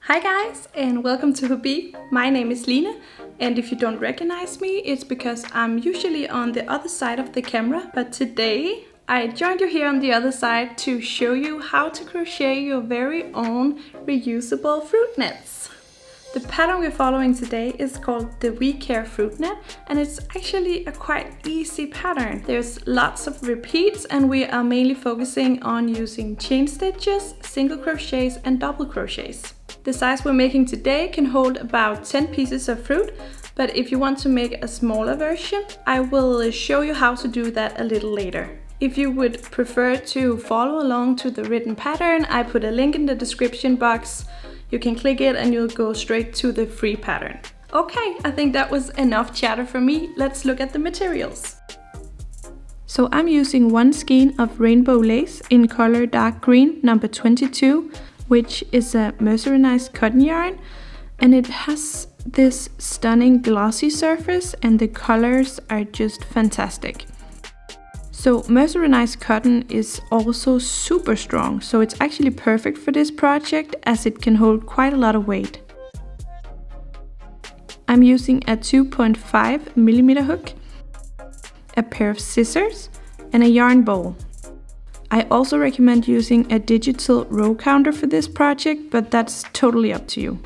Hi guys, and welcome to Hobby. My name is Line, and if you don't recognize me, it's because I'm usually on the other side of the camera, but today I joined you here on the other side to show you how to crochet your very own reusable fruit nets. The pattern we're following today is called the We Care fruit net, and it's actually a quite easy pattern. There's lots of repeats, and we are mainly focusing on using chain stitches, single crochets and double crochets. The size we're making today can hold about 10 pieces of fruit, but if you want to make a smaller version, I will show you how to do that a little later. If you would prefer to follow along to the written pattern, I put a link in the description box. You can click it and you'll go straight to the free pattern. Okay, I think that was enough chatter for me. Let's look at the materials. So I'm using one skein of rainbow lace in color dark green, number 22, which is a mercerized cotton yarn, and it has this stunning glossy surface and the colors are just fantastic. So mercerized cotton is also super strong, so it's actually perfect for this project as it can hold quite a lot of weight. I'm using a 2.5mm hook, a pair of scissors and a yarn bowl. I also recommend using a digital row counter for this project, but that's totally up to you.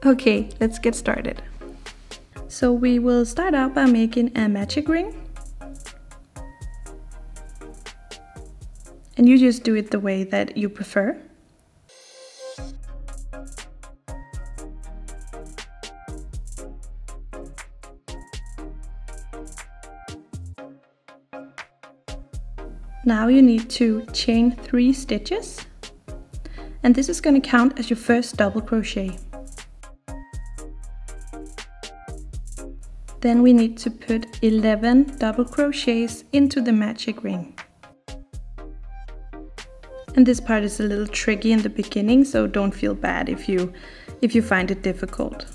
Okay, let's get started. So we will start out by making a magic ring. And you just do it the way that you prefer. Now you need to chain 3 stitches, and this is going to count as your first double crochet. Then we need to put 11 double crochets into the magic ring. And this part is a little tricky in the beginning, so don't feel bad if you find it difficult.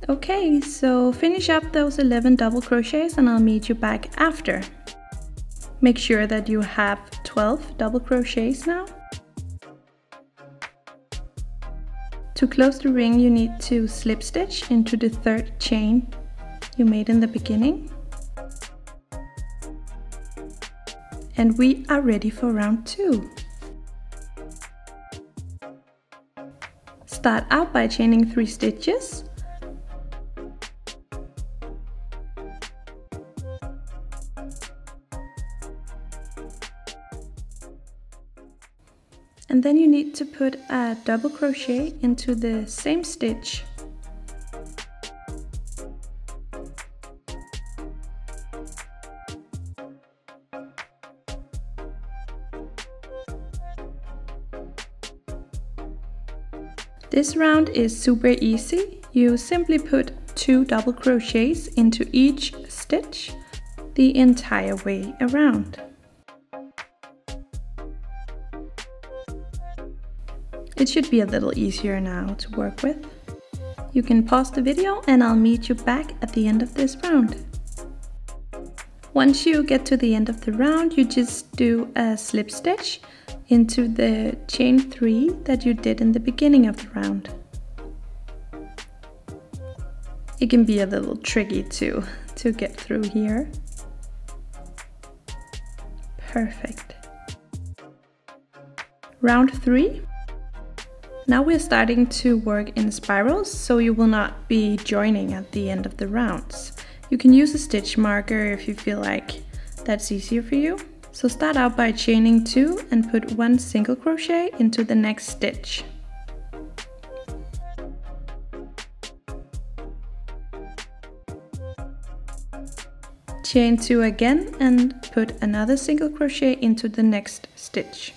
Okay, so finish up those 11 double crochets and I'll meet you back after. Make sure that you have 12 double crochets now. To close the ring, you need to slip stitch into the 3rd chain you made in the beginning. And we are ready for round 2. Start out by chaining 3 stitches. And then you need to put a double crochet into the same stitch. This round is super easy. You simply put 2 double crochets into each stitch the entire way around. It should be a little easier now to work with. You can pause the video and I'll meet you back at the end of this round. Once you get to the end of the round, you just do a slip stitch into the chain 3 that you did in the beginning of the round. It can be a little tricky to get through here. Perfect. Round 3. Now we're starting to work in spirals, so you will not be joining at the end of the rounds. You can use a stitch marker if you feel like that's easier for you. So start out by chaining 2 and put 1 single crochet into the next stitch. Chain 2 again and put another single crochet into the next stitch.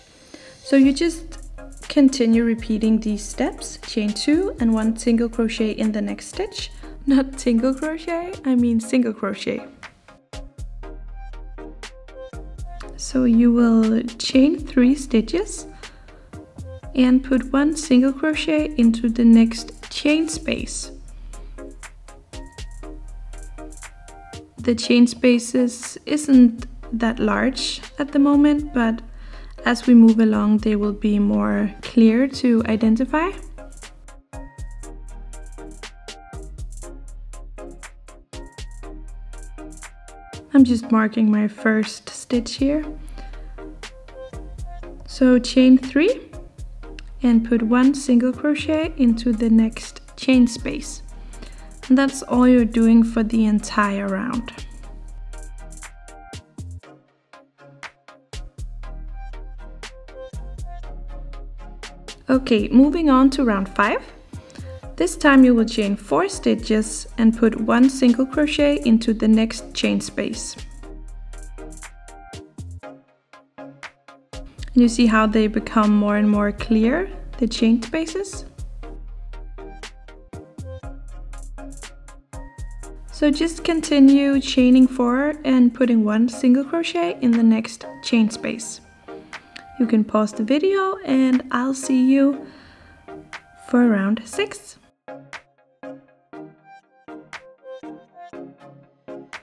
So you just continue repeating these steps, chain 2 and 1 single crochet in the next stitch. Not single crochet, I mean single crochet. So you will chain 3 stitches and put 1 single crochet into the next chain space. the chain spaces isn't that large at the moment, but as we move along they will be more clear to identify. I'm just marking my first stitch here. So chain 3 and put 1 single crochet into the next chain space. And that's all you're doing for the entire round. Okay, moving on to round 5. This time you will chain 4 stitches and put 1 single crochet into the next chain space. And you see how they become more and more clear, the chain spaces? So just continue chaining 4 and putting 1 single crochet in the next chain space. You can pause the video and I'll see you for round 6.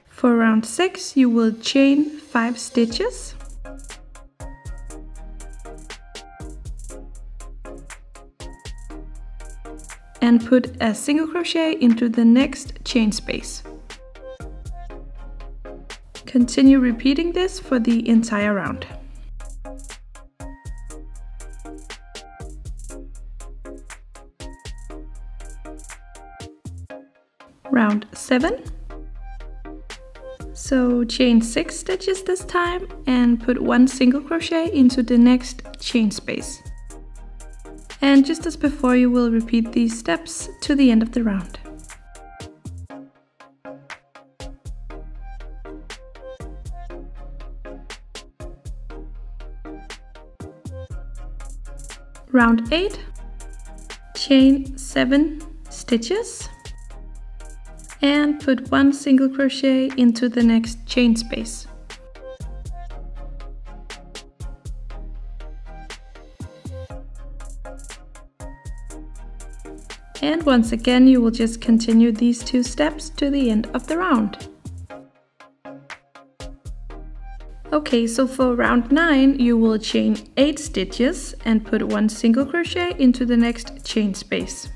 For round 6 you will chain 5 stitches. And put a single crochet into the next chain space. Continue repeating this for the entire round. Round 7. So chain 6 stitches this time and put 1 single crochet into the next chain space. And just as before, you will repeat these steps to the end of the round. Round 8. Chain 7 stitches and put 1 single crochet into the next chain space. And once again you will just continue these 2 steps to the end of the round. Okay, so for round 9 you will chain 8 stitches and put 1 single crochet into the next chain space.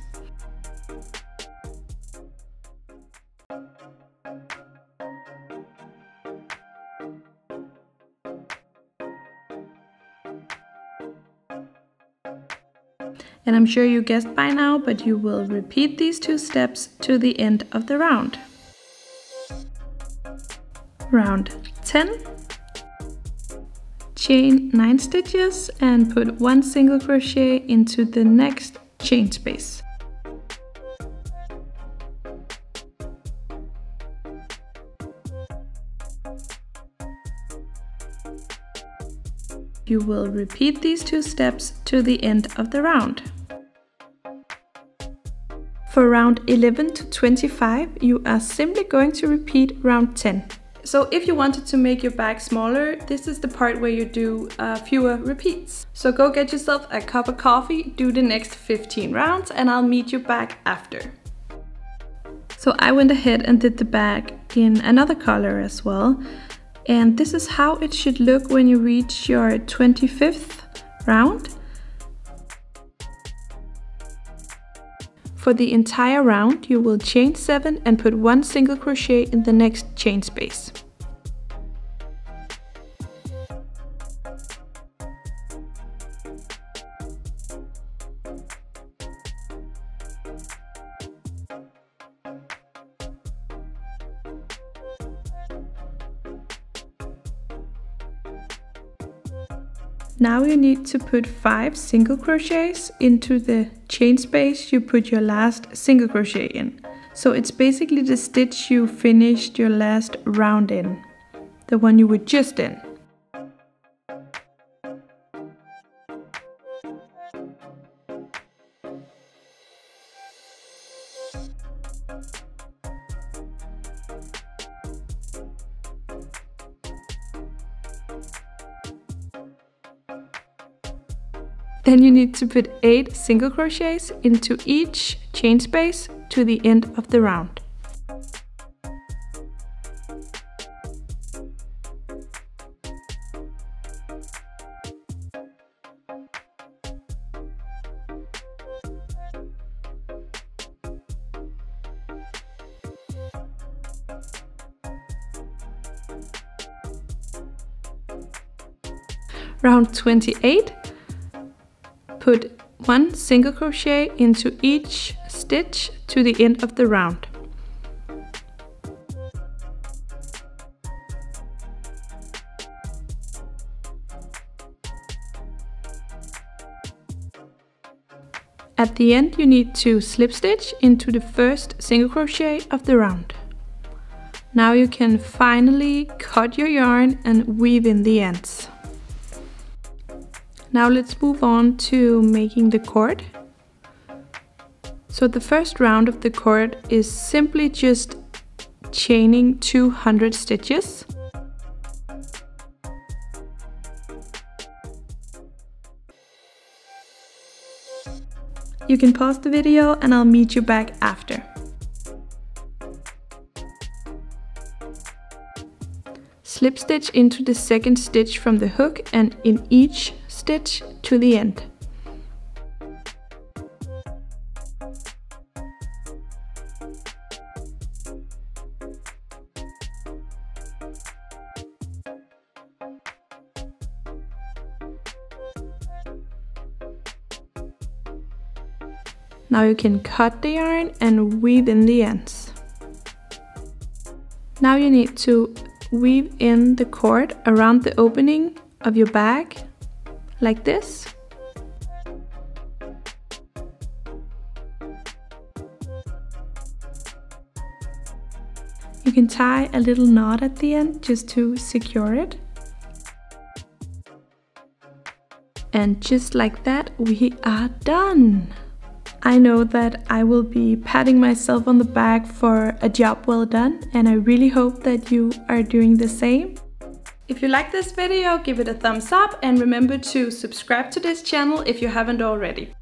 And I'm sure you guessed by now, but you will repeat these 2 steps to the end of the round. Round 10. Chain 9 stitches and put 1 single crochet into the next chain space. You will repeat these 2 steps to the end of the round. For round 11 to 25, you are simply going to repeat round 10. So if you wanted to make your bag smaller, this is the part where you do fewer repeats. So go get yourself a cup of coffee, do the next 15 rounds, and I'll meet you back after. So I went ahead and did the bag in another color as well. And this is how it should look when you reach your 25th round. For the entire round, you will chain 7 and put 1 single crochet in the next chain space. Now you need to put 5 single crochets into the chain space you put your last single crochet in. So it's basically the stitch you finished your last round in, the one you were just in. Then you need to put 8 single crochets into each chain space to the end of the round. Round 28, put 1 single crochet into each stitch to the end of the round. At the end you need to slip stitch into the first single crochet of the round. Now you can finally cut your yarn and weave in the ends. Now let's move on to making the cord. So the first round of the cord is simply just chaining 200 stitches. You can pause the video and I'll meet you back after. Slip stitch into the second stitch from the hook and in each stitch to the end. Now you can cut the yarn and weave in the ends. Now you need to weave in the cord around the opening of your bag, like this. You can tie a little knot at the end just to secure it. And just like that, we are done! I know that I will be patting myself on the back for a job well done, and I really hope that you are doing the same. If you like this video, give it a thumbs up and remember to subscribe to this channel if you haven't already.